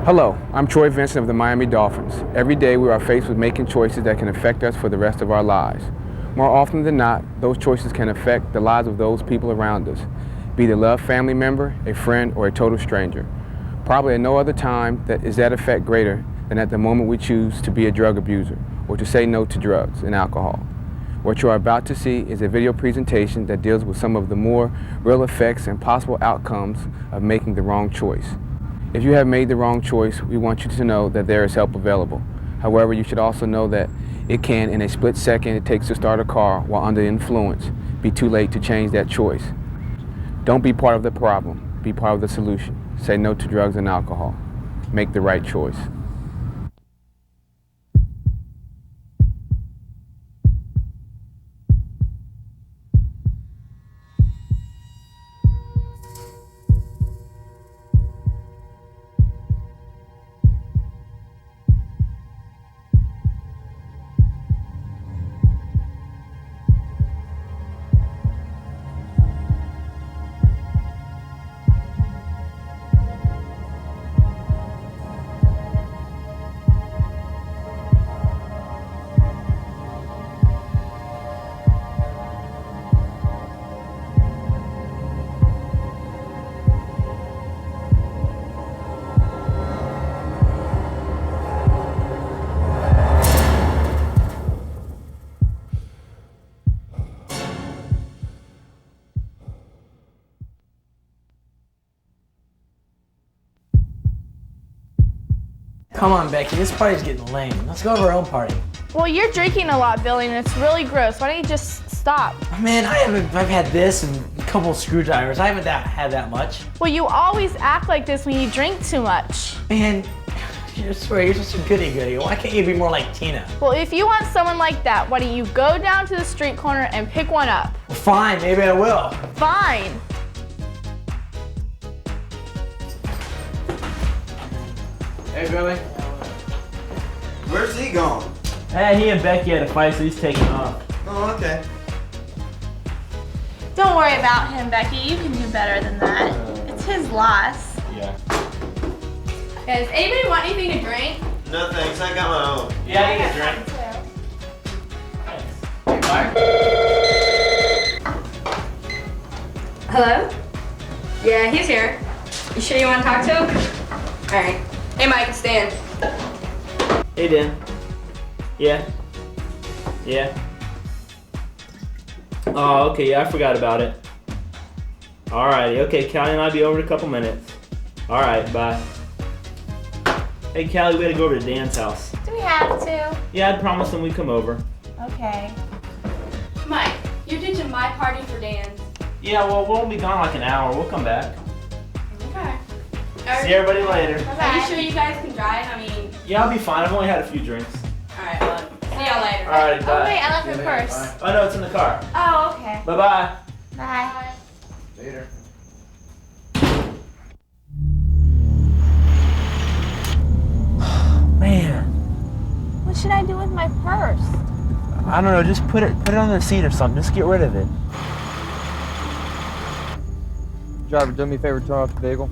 Hello, I'm Troy Vincent of the Miami Dolphins. Every day we are faced with making choices that can affect us for the rest of our lives. More often than not, those choices can affect the lives of those people around us, be they a loved family member, a friend, or a total stranger. Probably at no other time is that effect greater than at the moment we choose to be a drug abuser or to say no to drugs and alcohol. What you are about to see is a video presentation that deals with some of the more real effects and possible outcomes of making the wrong choice. If you have made the wrong choice, we want you to know that there is help available. However, you should also know that it can, in a split second it takes to start a car while under influence, be too late to change that choice. Don't be part of the problem, be part of the solution. Say no to drugs and alcohol. Make the right choice. Come on, Becky, this party's getting lame. Let's go to our own party. Well, you're drinking a lot, Billy, and it's really gross. Why don't you just stop? Man, I've had this and a couple of screwdrivers. I haven't had that much. Well, you always act like this when you drink too much. Man, I swear, you're such a goody-goody. Why can't you be more like Tina? Well, if you want someone like that, why don't you go down to the street corner and pick one up? Well, fine, maybe I will. Fine. Hey, Billy. Where's he going? Hey, he and Becky had a fight, so he's taking off. Oh, okay. Don't worry about him, Becky. You can do better than that. It's his loss. Yeah. Does anybody want anything to drink? No thanks, I got my own. Yeah, I need a drink. Thanks. Hello? Yeah, he's here. You sure you want to talk to him? Alright. Hey Mike, it's Dan. Hey, Dan. Yeah? Yeah? Oh, okay, yeah, I forgot about it. Alrighty, okay, Callie and I'll be over in a couple minutes. Alright, bye. Hey, Callie, we gotta go over to Dan's house. Do we have to? Yeah, I promised him we'd come over. Okay. Mike, you're ditching my party for Dan's. Yeah, well, we'll be gone like an hour. We'll come back. Okay. See everybody later. Are you sure you guys can drive? I mean, Yeah, I'll be fine. I've only had a few drinks. alright, well, see y'all later. Alright, bye. Oh, wait, I left my purse. Oh, no, it's in the car. Oh, okay. Bye-bye. Bye. Later. Man, What should I do with my purse? I don't know, just put it on the seat or something. Just get rid of it. Driver, do me a favor, turn off the vehicle.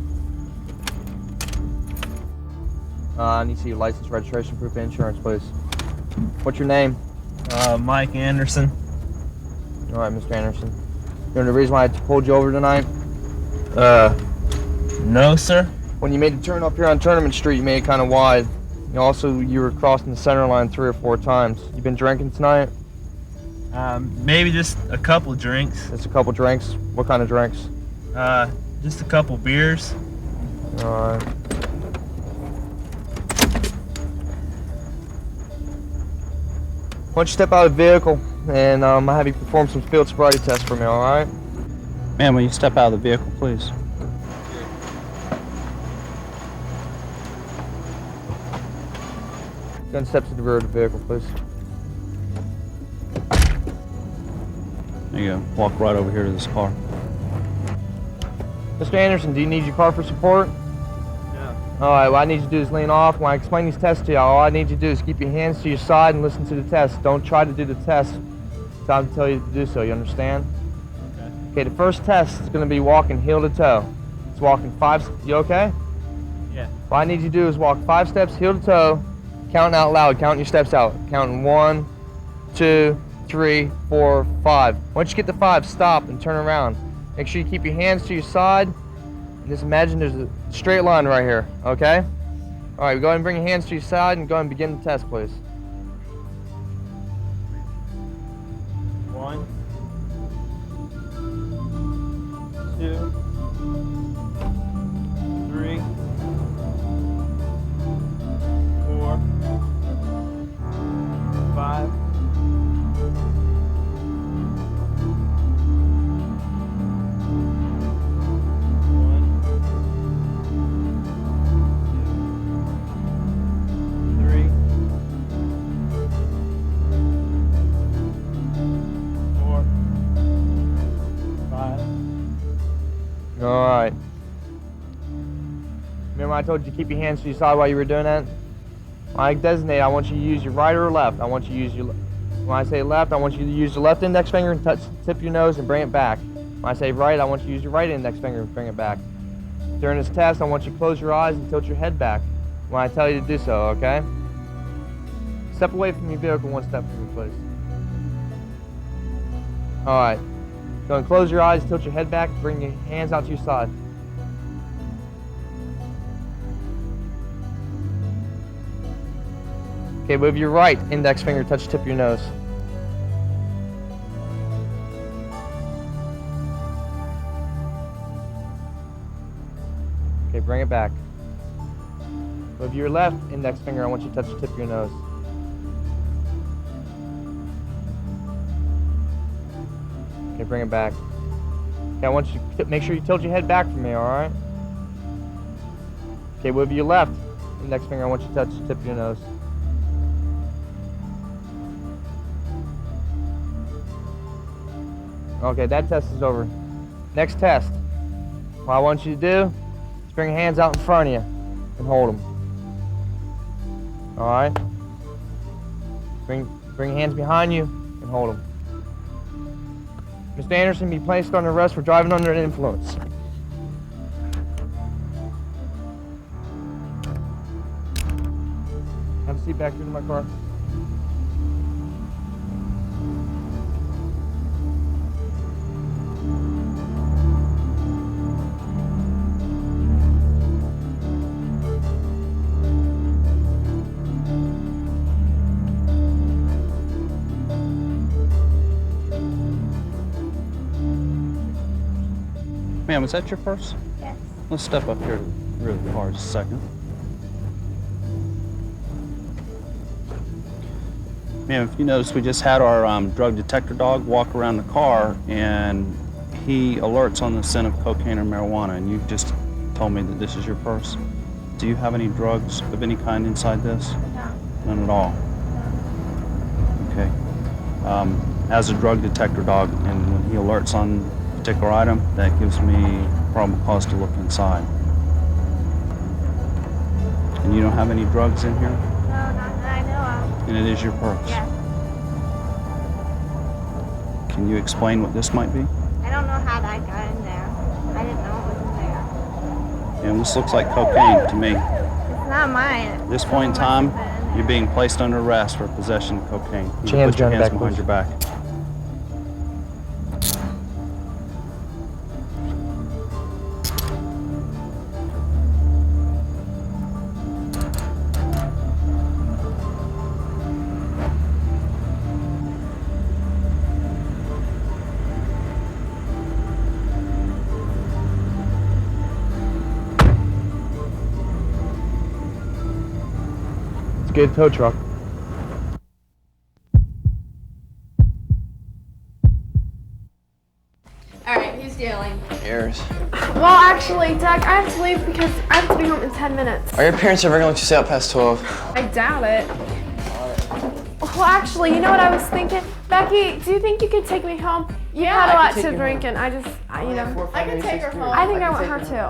I need to see your license, registration, proof of insurance, please. What's your name? Mike Anderson. All right, Mr. Anderson. You know the reason why I pulled you over tonight? No, sir. When you made the turn up here on Tournament Street, you made it kind of wide. You were crossing the center line 3 or 4 times. You been drinking tonight? Maybe just a couple drinks. Just a couple drinks. What kind of drinks? Just a couple beers. All right. Why don't you step out of the vehicle and I'll have you perform some field sobriety tests for me, all right? Ma'am, will you step out of the vehicle, please? Go and step to the rear of the vehicle, please. There you go. Walk right over here to this car. Mr. Anderson, do you need your car for support? No. All right, what I need you to do is lean off. When I explain these tests to you, all I need you to do is keep your hands to your side and listen to the test. Don't try to do the test until I tell you to do so, you understand? Okay. Okay, the first test is going to be walking heel to toe. It's walking 5, you okay? Yeah. What I need you to do is walk 5 steps heel to toe, counting out loud, counting your steps out. Counting 1, 2, 3, 4, 5. Once you get to 5, stop and turn around. Make sure you keep your hands to your side. And just imagine there's a straight line right here, okay? All right, go ahead and bring your hands to your side and go ahead and begin the test, please. 1, 2, 3, 4, 5. 5. All right. Remember I told you to keep your hands to your side while you were doing that? When I designate, I want you to use your right or left. I want you to use your, when I say left, I want you to use your left index finger and touch the tip of your nose and bring it back. When I say right, I want you to use your right index finger and bring it back. During this test, I want you to close your eyes and tilt your head back when I tell you to do so, okay? Step away from your vehicle 1 step from me, please. All right. Go and close your eyes, tilt your head back, bring your hands out to your side. Okay, move your right index finger, touch the tip of your nose. Okay, bring it back. Move your left index finger, I want you to touch the tip of your nose. Okay, bring it back. Okay, I want you to make sure you tilt your head back from me, alright? Okay, move your left index finger, I want you to touch the tip of your nose. Okay, that test is over. Next test. What I want you to do is bring your hands out in front of you and hold them. Alright? Bring your hands behind you and hold them. Mr. Anderson, be placed under arrest for driving under an influence. Have a seat back here in my car. Ma'am, is that your purse? Yes. Let's step up here to the rear of the car just a second. Ma'am, if you notice, we just had our drug detector dog walk around the car, and he alerts on the scent of cocaine or marijuana, and you just told me that this is your purse. Do you have any drugs of any kind inside this? No. None at all? Okay. As a drug detector dog, and when he alerts on a particular item, that gives me probable cause to look inside. And you don't have any drugs in here? No, not that I know of. And it is your purse? Yes. Can you explain what this might be? I don't know how that got in there. I didn't know it was in there. And this looks like cocaine to me. It's not mine. At this point in time, you're being placed under arrest for possession of cocaine. You can Hands put your behind hands back, behind please. your back. It's a good tow truck. All right, who's dealing? Yours. Well, actually, Doug, I have to leave because I have to be home in 10 minutes. Are your parents ever gonna let you stay out past 12? I doubt it. Well, actually, you know what I was thinking? Becky, do you think you could take me home? You had a lot to drink, and I can take her home. I think I want her too.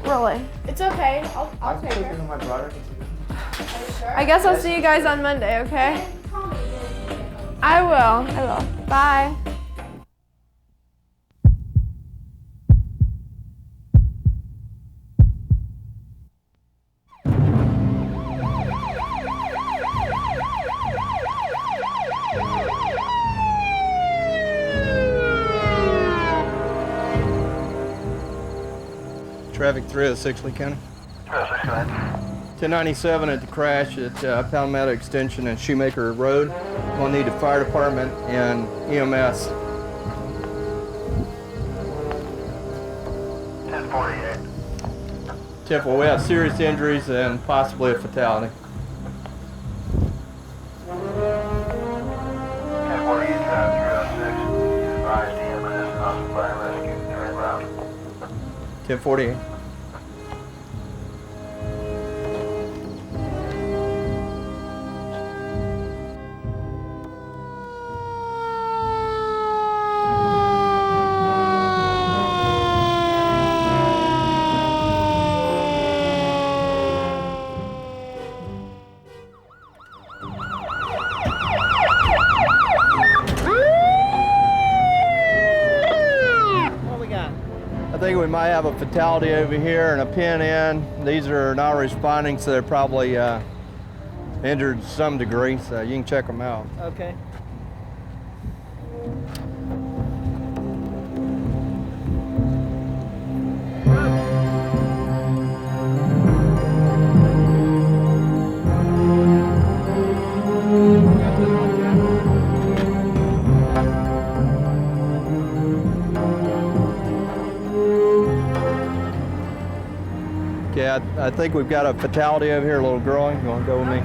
Really. It's okay. I'll take her. My brother. Are you sure? I guess I'll see you guys on Monday, okay? I will. Bye. Traffic 306 Lee County. 1097 at the crash at Palmetto Extension and Shoemaker Road. We'll need the fire department and EMS. 1048. Temple, we have serious injuries and possibly a fatality. 1048 times 306. Advised EMS and also fire rescue. They're en route. 1048. I think we might have a fatality over here and a pin in. These are not responding, so they're probably injured to some degree, so you can check them out. Okay. Okay, I think we've got a fatality over here, a little girl. You want to go with me?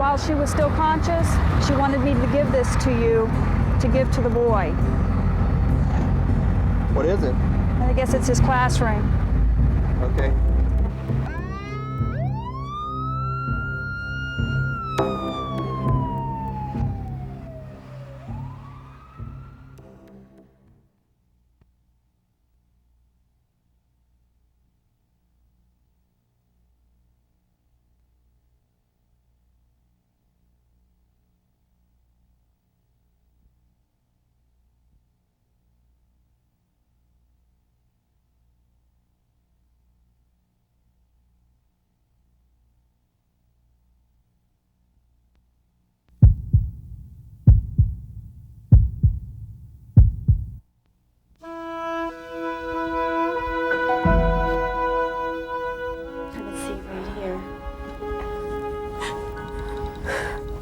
while she was still conscious, she wanted me to give this to you, to give to the boy. What is it? I guess it's his class ring. Okay.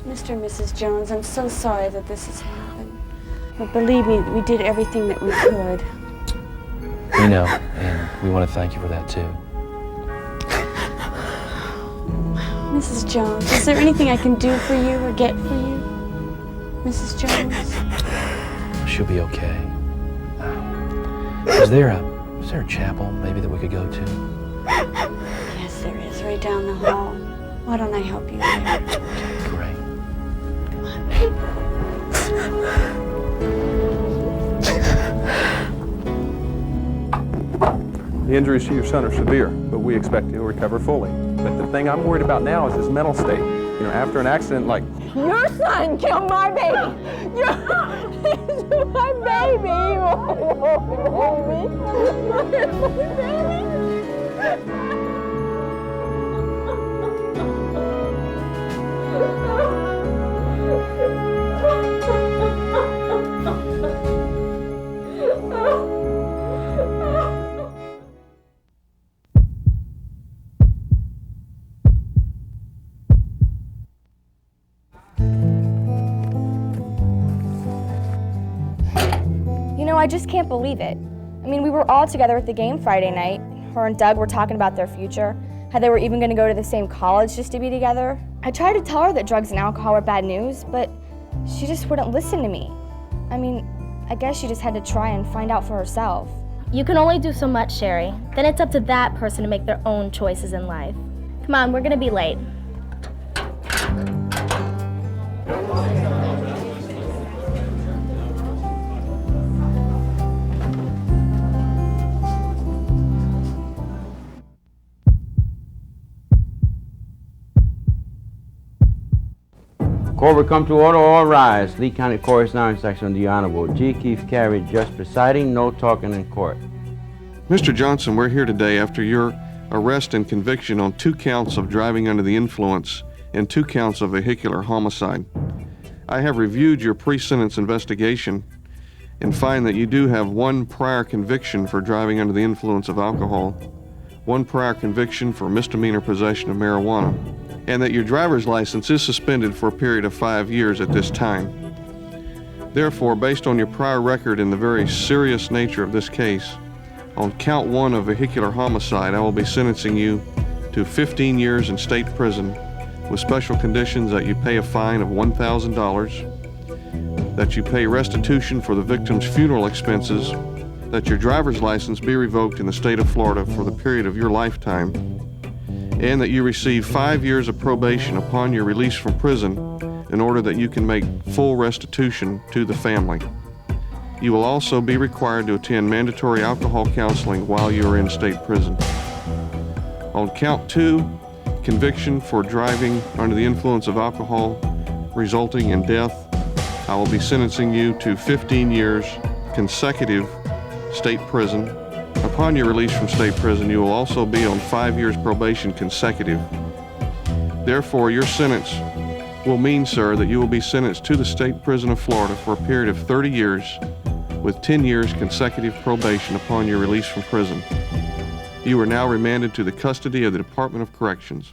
Mr. and Mrs. Jones, I'm so sorry that this has happened. But believe me, we did everything that we could. We know, and we want to thank you for that too. Mrs. Jones, is there anything I can do for you or get for you? Mrs. Jones? She'll be okay. Is there a chapel maybe that we could go to? Yes, there is, right down the hall. Why don't I help you there? Great. The injuries to your son are severe, but we expect he'll recover fully. But the thing I'm worried about now is his mental state. You know, after an accident like... Your son killed my baby! He's my baby! You know, I just can't believe it. I mean, we were all together at the game Friday night. Her and Doug were talking about their future, how they were even going to go to the same college just to be together. I tried to tell her that drugs and alcohol were bad news, but she just wouldn't listen to me. I mean, I guess she just had to try and find out for herself. You can only do so much, Sherry. Then it's up to that person to make their own choices in life. Come on, we're gonna be late. Court will come to order, all rise. Lee County Court is now in session. The Honorable G. Keith Carey, Judge presiding, no talking in court. Mr. Johnson, we're here today after your arrest and conviction on 2 counts of driving under the influence and 2 counts of vehicular homicide. I have reviewed your pre-sentence investigation and find that you do have 1 prior conviction for driving under the influence of alcohol, 1 prior conviction for misdemeanor possession of marijuana, and that your driver's license is suspended for a period of 5 years at this time. Therefore, based on your prior record and the very serious nature of this case, on count 1 of vehicular homicide, I will be sentencing you to 15 years in state prison with special conditions that you pay a fine of $1,000, that you pay restitution for the victim's funeral expenses, that your driver's license be revoked in the state of Florida for the period of your lifetime, and that you receive 5 years of probation upon your release from prison in order that you can make full restitution to the family. You will also be required to attend mandatory alcohol counseling while you are in state prison. On count 2, conviction for driving under the influence of alcohol resulting in death, I will be sentencing you to 15 years consecutive state prison. Upon your release from state prison, you will also be on 5 years probation consecutive. Therefore, your sentence will mean, sir, that you will be sentenced to the state prison of Florida for a period of 30 years with 10 years consecutive probation upon your release from prison. You are now remanded to the custody of the Department of Corrections.